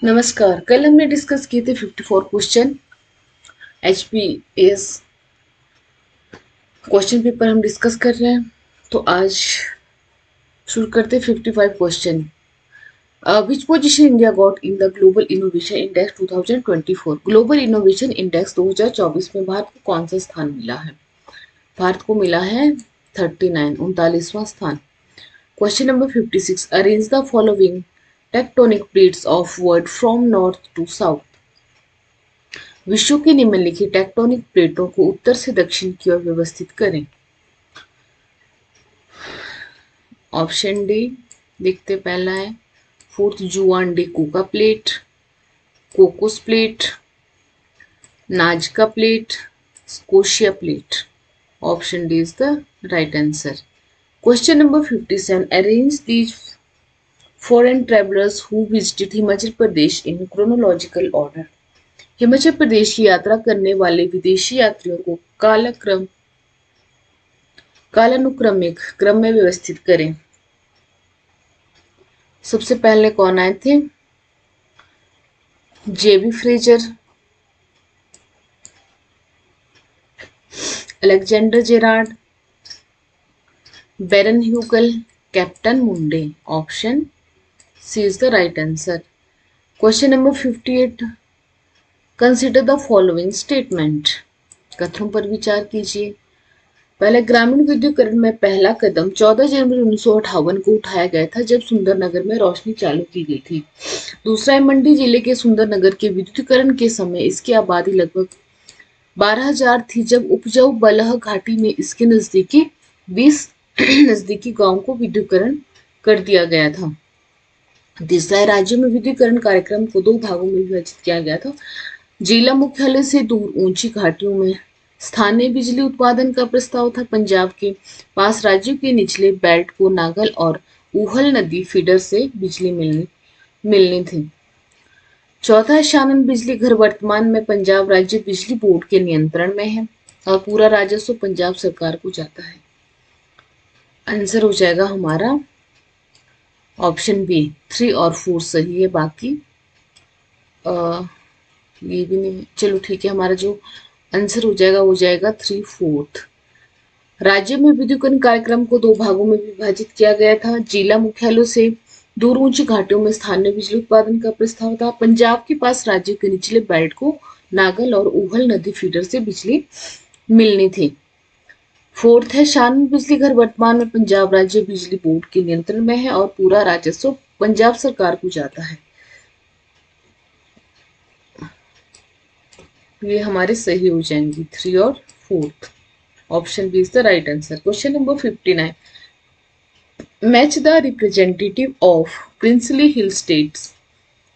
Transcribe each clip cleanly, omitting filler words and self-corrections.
नमस्कार। कल हमने डिस्कस किए थे 54 क्वेश्चन। HPS क्वेश्चन पेपर हम डिस्कस कर रहे हैं। तो आज शुरू करते 55 question. Which position India got in the global innovation index 2024? Global innovation index 2024 में भारत को कौन सा स्थान मिला है? भारत को मिला है 39वां स्थान। Question number 56, arrange the following tectonic plates of world from north to south. विश्व की निम्नलिखित टेक्टोनिक प्लेटों को उत्तर से दक्षिण की ओर व्यवस्थित करें। ऑप्शन डी देखते पहला है fourth Juan de Fuca plate, Cocos plate, Nazca plate, Scotia plate. Option D is the right answer. Question number 57, arrange these foreign travellers who visited Himachal Pradesh in chronological order. Himachal Pradesh की यात्रा करने वाले विदेशी यात्रियों को कालानुक्रमिक क्रम में व्यवस्थित करें। सबसे पहले कौन आए थे? J B Fraser, Alexander Gerard, Baron Hugel, Captain Mundy. Option C is the right answer. Question number 58, consider the following statement. कथनों पर विचार कीजिए। पहले, ग्रामीण विद्युतीकरण में पहला कदम 14 जनवरी 1958 को उठाया गया था, जब सुंदरनगर में रोशनी चालू की गई थी। दूसरा है, मंडी जिले के सुंदरनगर के विद्युतीकरण के समय इसकी आबादी लगभग 12,000 थी, जब उपजाऊ बलह घाटी में इसके नजदीकी 20 नजदीकी गांव को विद्युतीकरण कर दिया गया था। तीसरा है, राज्य में विद्युतीकरण कार्यक्रम को 2 भागों में विभाजित किया गया था। जिला मुख्यालय से दूर ऊंची घाटियों में स्थानीय बिजली उत्पादन का प्रस्ताव था। पंजाब के पास राज्यों के निचले बेल्ट को नागल और ऊहल नदी फीडर से बिजली मिलनी थी। चौथा है, शानन बिजली घर वर्तमान में पंजाब राज्य बिजली बोर्ड के नियंत्रण में है और पूरा राजस्व पंजाब सरकार को जाता है। आंसर हो जाएगा हमारा ऑप्शन बी। 3 और 4 सही है, बाकी ये भी नहीं। चलो ठीक है, हमारा जो आंसर हो जाएगा 3 4। राज्य में विद्युतीकरण कार्यक्रम को 2 भागों में विभाजित किया गया था। जिला मुख्यालयों से दूर ऊंची घाटियों में स्थानीय बिजली उत्पादन का प्रस्ताव था। पंजाब के पास राज्य के निचले बेल्ट को नागल और ऊहल नदी फीडर से बिजली मिलनी थी। फोर्थ है, शान बिजली घर वर्तमान में पंजाब राज्य बिजली बोर्ड के नियंत्रण में है और पूरा राजस्व पंजाब सरकार को जाता है। ये हमारे सही हो जाएंगी 3 और 4। Option B is the right answer. Question number 59, match the representative of princely hill states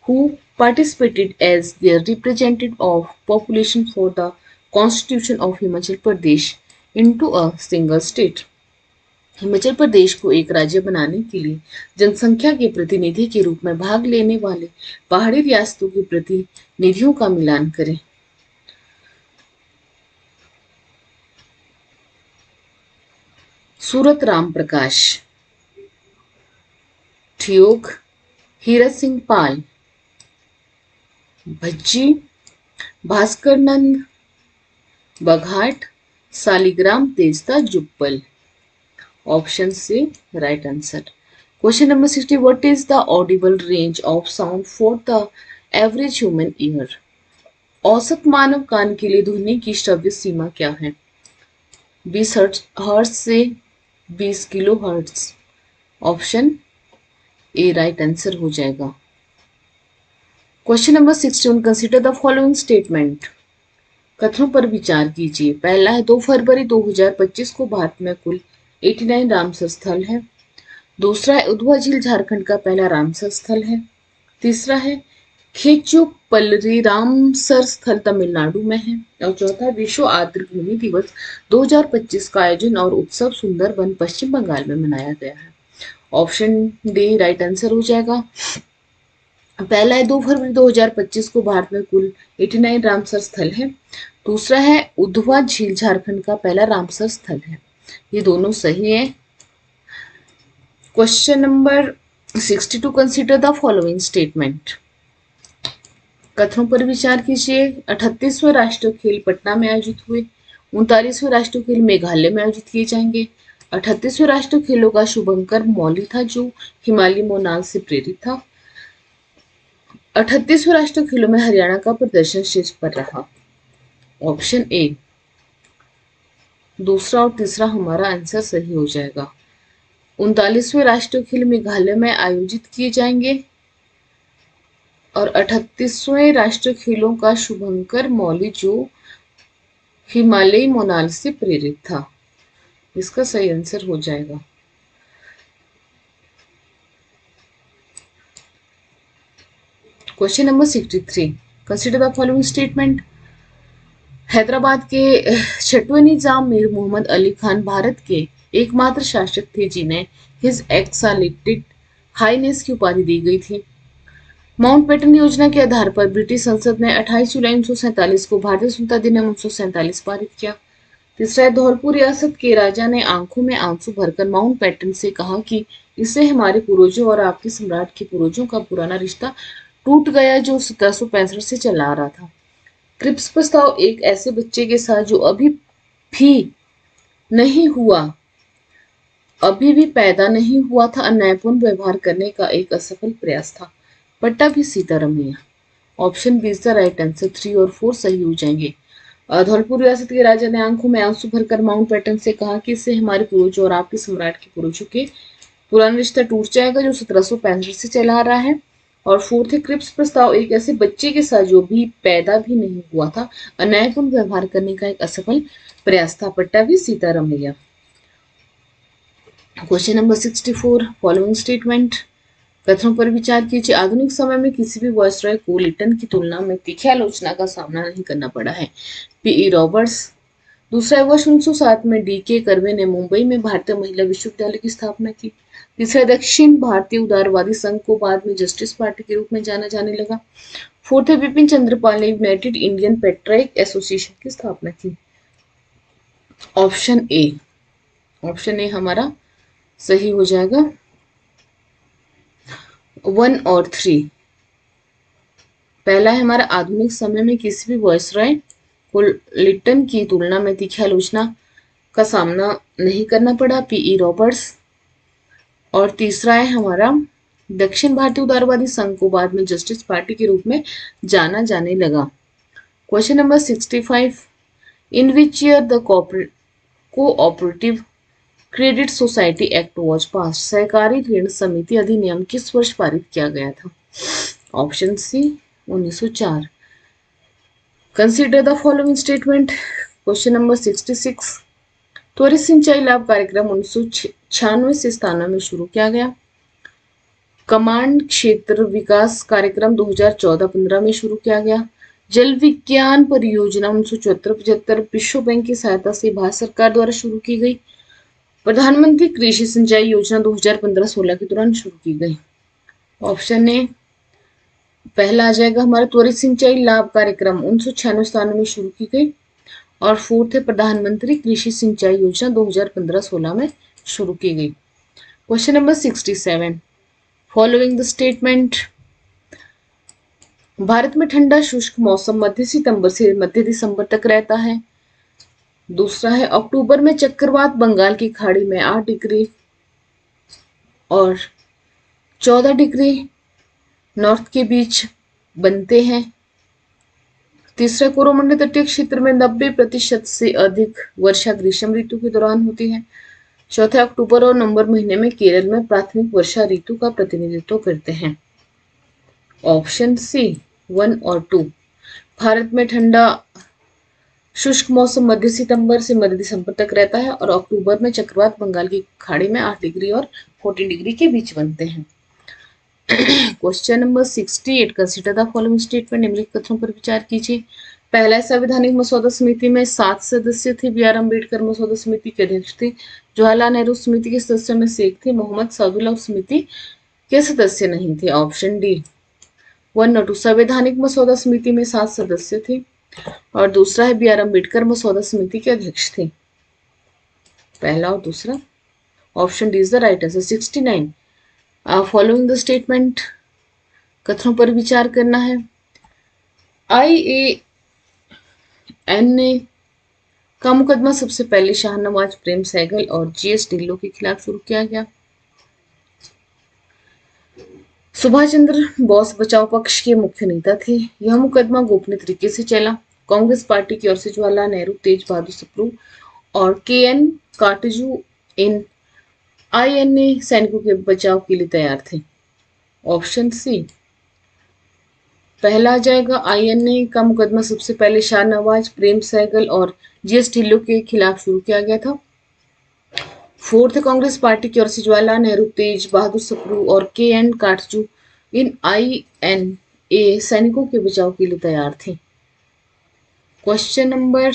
who participated as their representative of population for the constitution of Himachal Pradesh into a single state. Himachal Pradesh को एक राज्य बनाने के लिए जनसंख्या के प्रतिनिधि के रूप में भाग लेने वाले पहाड़ी रियासतों के प्रतिनिधियों का मिलान करें। सूरत राम प्रकाश, ठियोग, हीरत सिंह पाल, भज्जी, भास्कर नंद, बघाट, सालिग्राम तेजता जुप्पल। ऑप्शन से right answer. Question number 60, what is the Audible range of sound for the average human ear. औसत मानव कान के लिए ध्वनि की श्रव्य सीमा क्या है? 20 हर्ट्ज से 20 kilo hertz. Option A right answer हो जाएगा। Question number 61, consider the following statement. कथनों पर विचार कीजिए। पहला है, 2 फरवरी 2025 को भारत में कुल 89 रामसर स्थल है। दूसरा है, उधवा झील झारखंड का पहला रामसर स्थल है। तीसरा है, खेचुपल्ली रामसर स्थल तमिलनाडु में है। और चौथा, विश्व आर्द्रभूमि दिवस 2025 का आयोजन और उत्सव सुंदरबन पश्चिम बंगाल में मनाया गया है। ऑप्शन डी राइट आंसर हो जाएगा। पहला है, 2 फरवरी 2025 को भारत में कुल 89 रामसर स्थल है। दूसरा है, उधवा झील झारखंड का पहला रामसर स्थल है। ये दोनों सही है। Question number 62, consider the following statement. कथनों पर विचार कीजिए। 38वें राष्ट्रीय खेल पटना में आयोजित हुए। 39वें राष्ट्रीय खेल मेघालय में आयोजित किए जाएंगे। 38वें राष्ट्रीय खेलों का शुभंकर मौली था जो हिमालय मोनाल से प्रेरित था। 38वें राष्ट्रीय खेलों में हरियाणा का प्रदर्शन शीर्ष पर रहा। Option A. दूसरा और तीसरा हमारा आंसर सही हो जाएगा। 39वें राष्ट्रीय खेल मेघालय में आयोजित किए जाएंगे और 38वें राष्ट्रीय खेलों का शुभंकर मौली जो हिमालयी मोनाल से प्रेरित था। इसका सही आंसर हो जाएगा। Question number 63, consider the following statement. Hyderabad के 6वें निजाम मीर मोहम्मद अली खान भारत के एकमात्र शासक थे जिन्हें हिज एक्सालेटेड हाईनेस की उपाधि दी गई थी। माउंटबेटन योजना के आधार पर ब्रिटिश संसद ने 28 जुलाई 1947 को भारतीय स्वतंत्रता अधिनियम 1947 पारित किया। तीसरा, धौलपुर रियासत के राजा ने आंखों में आंसू भरकर माउंटबेटन से कहा कि इससे हमारे पूर्वजों और आपके सम्राट के पूर्वजों का पुराना रिश्ता टूट गया जो 1765 से चला आ रहा था। क्रिप्स प्रस्ताव एक ऐसे बच्चे के साथ जो अभी भी पैदा नहीं हुआ था अन्यायपूर्ण व्यवहार करने का एक असफल प्रयास था। Pattabhi Sitaramayya. Option B is the right answer. 3 और 4 सही हो जाएंगे। धौलपुर रियासत के राजा ने आंखों में आंसू भरकर माउंटबेटन से कहा कि इससे हमारे पूर्वजों और आपके सम्राट के पूर्वजों के पुराना रिश्ता टूट जाएगा जो 1765 से चला आ रहा है। और फोर्थ है, क्रिप्स प्रस्ताव एक ऐसे बच्चे के साथ जो भी पैदा भी नहीं हुआ था अन्यायपूर्ण व्यवहार करने का एक असफल प्रयास था। Pattabhi Sitaramayya. Question number 64, following statement. कथनों पर विचार कीजिए। आधुनिक समय में किसी भी वायसरॉय को लिटन की तुलना में तीखी आलोचना का सामना नहीं करना पड़ा है। P E Roberts. दूसरा, वर्ष 1907 में डी.के. कर्वे ने मुंबई में भारतीय महिला विश्वविद्यालय की स्थापना की। तीसरा, दक्षिण भारतीय उदारवादी संघ को बाद में जस्टिस पार्टी के रूप में जाना जाने लगा। फोर्थ है, बिपिन चंद्रपाल ने यूनाइटेड इंडियन पेट्रियट एसोसिएशन की स्थापना की। ऑप्शन ए हमारा सही हो जाएगा। 1 और 3। पहला है हमारा, आधुनिक समय में किसी भी वायसरॉय को लिटन की तुलना में तीखी आलोचना का सामना नहीं करना पड़ा। P E Roberts. और तीसरा है हमारा, दक्षिण भारतीय उदारवादी संघ को बाद में जस्टिस पार्टी के रूप में जाना जाने लगा। Question number 65, in which year the cooperative credit society act was pass. सहकारी ऋण समिति अधिनियम किस वर्ष पारित किया गया था। Option C 1904। Consider the following statement. Question number 66, त्वरित सिंचाई लाभ कार्यक्रम 1996 से स्थानों में शुरू किया गया। कमांड क्षेत्र विकास कार्यक्रम 2014-15 में शुरू किया गया। जल विज्ञान परियोजना 1974-75 विश्व बैंक की सहायता से भारत सरकार द्वारा शुरू की गई। प्रधानमंत्री कृषि सिंचाई योजना 2015-16 के दौरान शुरू की गई। ऑप्शन ए पहला आ जाएगा हमारा, त्वरित सिंचाई लाभ कार्यक्रम 1996 में शुरू की गई। और फोर्थ है, प्रधानमंत्री कृषि सिंचाई योजना 2015-16 में शुरू की गई। Question number 67, following the statement. Bharat में ठंडा शुष्क मौसम मध्य सितंबर से मध्य दिसंबर तक रहता है। दूसरा है, अक्टूबर में चक्रवात बंगाल की खाड़ी में 8 डिग्री और 14 डिग्री नॉर्थ के बीच बनते हैं। तीसरा, कोरोमंडल तटीय क्षेत्र में 90% से अधिक वर्षा ग्रीष्म ऋतु के दौरान होती है। चौथा, अक्टूबर और नवंबर महीने में केरल में प्राथमिक वर्षा ऋतु का प्रतिनिधित्व करते हैं। ऑप्शन सी 1 और 2। भारत में ठंडा शुष्क मौसम मध्य सितंबर से मध्य दिसंबर तक रहता है और अक्टूबर में चक्रवात बंगाल की खाड़ी में 8 डिग्री और 14 डिग्री के बीच बनते हैं। Question number 68, consider the following statement. निम्नलिखित कथनों पर विचार कीजिए। पहला, संवैधानिक मसौदा समिति में 7 सदस्य थे। बी आर अम्बेडकर मसौदा समिति के अध्यक्ष थे। जवाहरलाल नेहरू समिति के सदस्यों में से एक थे। मोहम्मद सादुल्लाह समिति के सदस्य नहीं थे। ऑप्शन डी 1 और 2। संवैधानिक मसौदा समिति में 7 सदस्य थे और दूसरा है, बी आर अम्बेडकर मसौदा समिति के अध्यक्ष थे। पहला और दूसरा। Option D is the right answer. 69, following the statement. कथनों पर विचार करना है। IANA का मुकदमा सबसे पहले शाहनवाज प्रेम सहगल और GS ढिल्लों के खिलाफ शुरू किया गया। सुभाष चंद्र बोस बचाव पक्ष के मुख्य नेता थे। यह मुकदमा गोपनीय तरीके से चला। कांग्रेस पार्टी की ओर से जवाहरलाल नेहरू, तेज बहादुर सप्रू और KN काटजू इन INA सैनिकों के बचाव के लिए तैयार थे। ऑप्शन सी पहला आ जाएगा। INA का मुकदमा सबसे पहले शाहनवाज प्रेम सहगल और GS ढिल्लों के खिलाफ शुरू किया गया था। फोर्थ, कांग्रेस पार्टी की ओर से जवाहरलाल नेहरू, तेज बहादुर सप्रू और KN काटजू इन INA सैनिकों के बचाव के लिए तैयार थे। Question number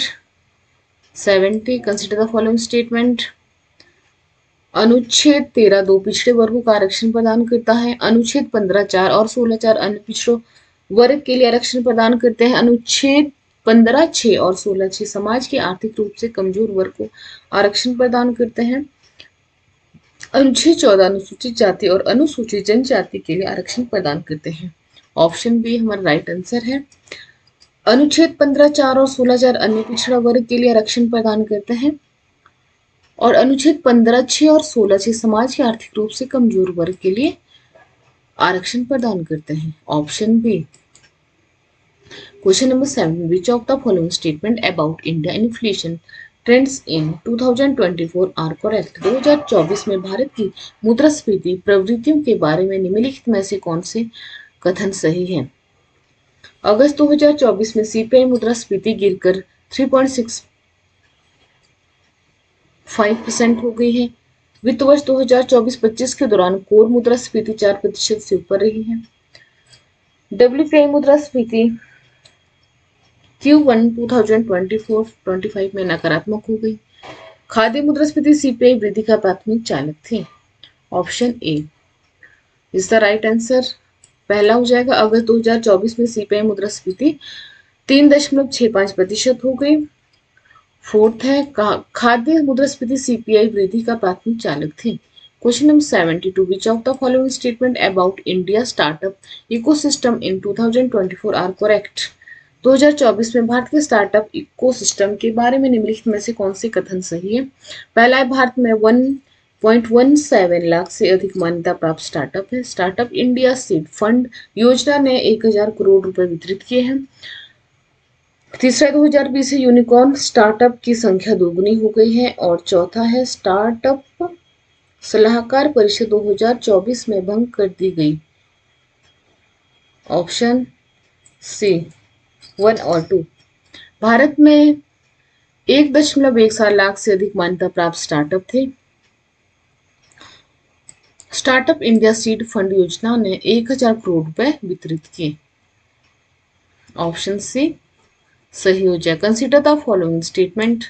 70, consider the following statement. अनुच्छेद 13(2) पिछड़े वर्गों का आरक्षण प्रदान करता है। अनुच्छेद 15(4) और 16(4) अन्य पिछड़ों वर्ग के लिए आरक्षण प्रदान करते हैं। अनुच्छेद 15(6) और 16(6) समाज के आर्थिक रूप से कमजोर वर्ग को आरक्षण प्रदान करते हैं। अनुच्छेद 14 अनुसूचित जाति और अनुसूचित जनजाति के लिए आरक्षण प्रदान करते हैं। ऑप्शन बी हमारा राइट आंसर है। अनुच्छेद 15(4) और 16(4) अन्य पिछड़ा वर्ग के लिए आरक्षण प्रदान करते हैं और अनुच्छेद 15(6) और 16(6) समाज के आर्थिक रूप से कमजोर वर्ग के लिए आरक्षण प्रदान करते हैं। Option B. Question number 7, which of the following statement about India inflation trends in 2024 are correct. 2024 में भारत की मुद्रास्फीति प्रवृत्तियों के बारे में निम्नलिखित में से कौन से कथन सही है। अगस्त 2024 में CPI मुद्रास्फीति गिरकर 3.65% हो गई है। वित्त वर्ष 2024-25 के दौरान कोर मुद्रास्फीति 4% से ऊपर रही है। WPI मुद्रास्फीति Q1 2024-25 में नकारात्मक हो गई। खाद्य मुद्रास्फीति CPI वृद्धि का प्राथमिक चालक थी। Option A is the right answer. पहला हो जाएगा। अगस्त 2024 में CPI मुद्रास्फीति 3.65% हो गई। फोर्थ है खाद्य मुद्रास्फीति CPI वृद्धि का प्राथमिक चालक थी। Question number 72, which of the following statement about India startup ecosystem in 2024 are correct. 2024 में भारत के स्टार्टअप इकोसिस्टम के बारे में निम्नलिखित में से कौन से कथन सही है। पहला है, भारत में 1.17 लाख से अधिक मान्यता प्राप्त स्टार्टअप है। स्टार्टअप इंडिया सीड फंड योजना ने 1000 करोड़ रुपए वितरित किए हैं। तीसरा, 2020 से यूनिकॉर्न स्टार्टअप की संख्या दोगुनी हो गई है। और चौथा है, स्टार्टअप सलाहकार परिषद 2024 में भंग कर दी गई। ऑप्शन सी 1 और 2। भारत में 1.14 लाख से अधिक मान्यता प्राप्त स्टार्टअप थे। स्टार्टअप इंडिया सीड फंड योजना ने 1000 करोड़ रुपए वितरित किए। ऑप्शन सी सही हो जाए। Consider the following statement.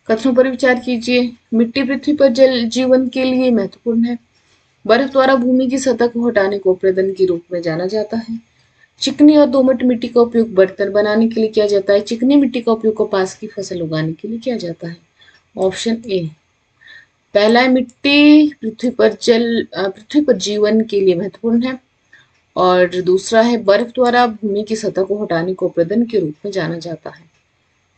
कथनों पर विचार कीजिए। मिट्टी पृथ्वी पर जल जीवन के लिए महत्वपूर्ण है। बर्फ द्वारा भूमि की सतह को हटाने को प्रदन के रूप में जाना जाता है। चिकनी और दोमट मिट्टी का उपयोग बर्तन बनाने के लिए किया जाता है। चिकनी मिट्टी का उपयोग कपास की फसल उगाने के लिए किया जाता है। ऑप्शन ए पहला है, मिट्टी पृथ्वी पर जीवन के लिए महत्वपूर्ण है। और दूसरा है, बर्फ द्वारा भूमि की सतह को हटाने को प्रदन के रूप में जाना जाता है।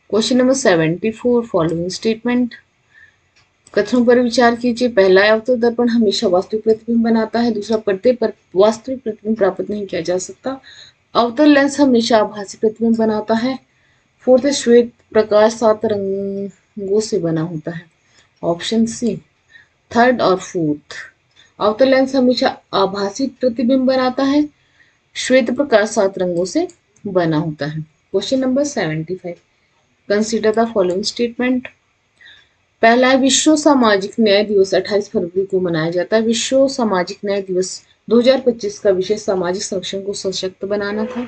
Question number 74, following statement. कथनों पर विचार कीजिए। पहला, अवतल दर्पण हमेशा वास्तविक प्रतिबिंब बनाता है। दूसरा, पर्दे पर वास्तविक प्रतिबिंब प्राप्त नहीं किया जा सकता। अवतल लेंस हमेशा आभासी प्रतिबिंब बनाता है। फोर्थ, श्वेत प्रकाश 7 रंगों से बना होता है। Option C. थर्ड और फोर्थ, अवतल लेंस हमेशा आभासी प्रतिबिंब बनाता है। श्वेत प्रकाश 7 रंगों से बना होता है। Question number 75, consider the following statement. पहला है, विश्व सामाजिक न्याय दिवस 28 फरवरी को मनाया जाता है। विश्व सामाजिक न्याय दिवस 2025 का विषय सामाजिक संरक्षण को सशक्त बनाना था।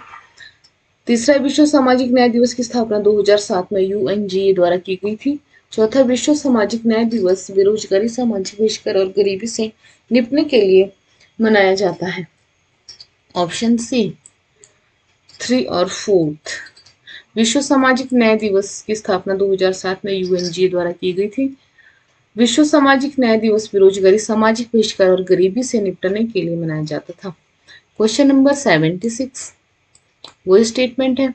तीसरा, विश्व सामाजिक न्याय दिवस की स्थापना 2007 में UNGA द्वारा की गई थी। चौथा, विश्व सामाजिक न्याय दिवस बेरोजगारी, सामाजिक बहिष्कार और गरीबी से निपटने के लिए मनाया जाता है। ऑप्शन सी 3 और 4। विश्व सामाजिक न्याय दिवस की स्थापना 2007 में UNGA द्वारा की गई थी। विश्व सामाजिक न्याय दिवस बेरोजगारी, सामाजिक बहिष्कार और गरीबी से निपटने के लिए मनाया जाता था। क्वेश्चन नंबर 76, वो स्टेटमेंट है।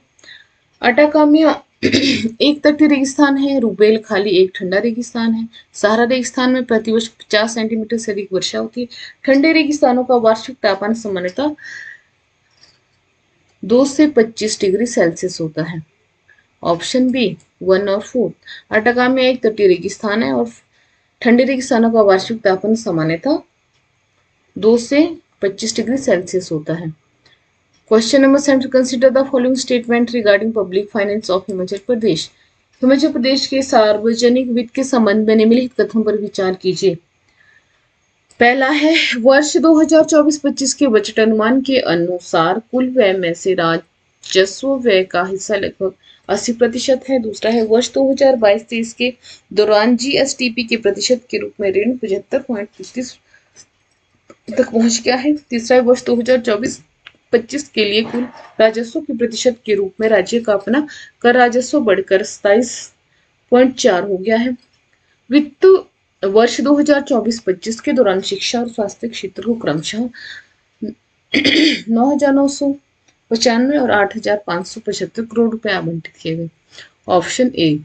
अटाकामिया एक तटीय रेगिस्तान है। रुबेल खाली एक ठंडा रेगिस्तान है। सहारा रेगिस्तान में प्रतिवर्ष 50 सेंटीमीटर से अधिक वर्षा होती है। ठंडे रेगिस्तानों का वार्षिक तापमान सामान्यतः 2 से 25 डिग्री सेल्सियस होता है। ऑप्शन बी 1 और 4। अटाकामिया एक तटीय रेगिस्तान है और ठंडे रेगिस्तानों का वार्षिक तापमान सामान्यतः 2 से 25 डिग्री सेल्सियस होता है। Question number 7, consider the following statement regarding public finance of Himachal Pradesh. Himachal Pradesh के सार्वजनिक वित्त के संबंध में निम्नलिखित कथनों पर विचार कीजिए। पहला है, वर्ष 2024-25 के बजट अनुमान के अनुसार कुल व्यय में से राजस्व व्यय का हिस्सा लगभग 80% है। दूसरा है, वर्ष 2022-23 के दौरान जीएसटीपी के प्रतिशत के रूप में ऋण 75.33 तक पहुंच गया है। तीसरा है, वर्ष 2024-25 के लिए कुल राजस्व के प्रतिशत के रूप में राज्य का अपना कर राजस्व बढ़कर 27.4 हो गया है। वित्त वर्ष 2024-25 के दौरान शिक्षा और स्वास्थ्य क्षेत्र को क्रमशः 9,995 और 8,575 करोड़ रुपए आवंटित किए गए। Option A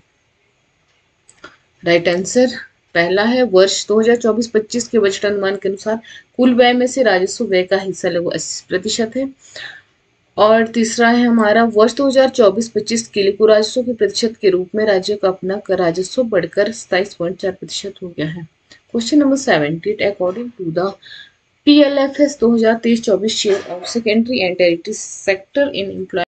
right answer. पहला है, वर्ष 2024-25 के बजट अनुमान के अनुसार कुल व्यय में से राजस्व व्यय का हिस्सा लगभग 80% है। और तीसरा है हमारा, वर्ष 2024-25 के लिए कुल राजस्व के प्रतिशत के रूप में राज्य का अपना कर राजस्व बढ़कर 27.4% हो गया है। Question number 17, according to the PLFS 2023-24 share of secondary and territory sector in employment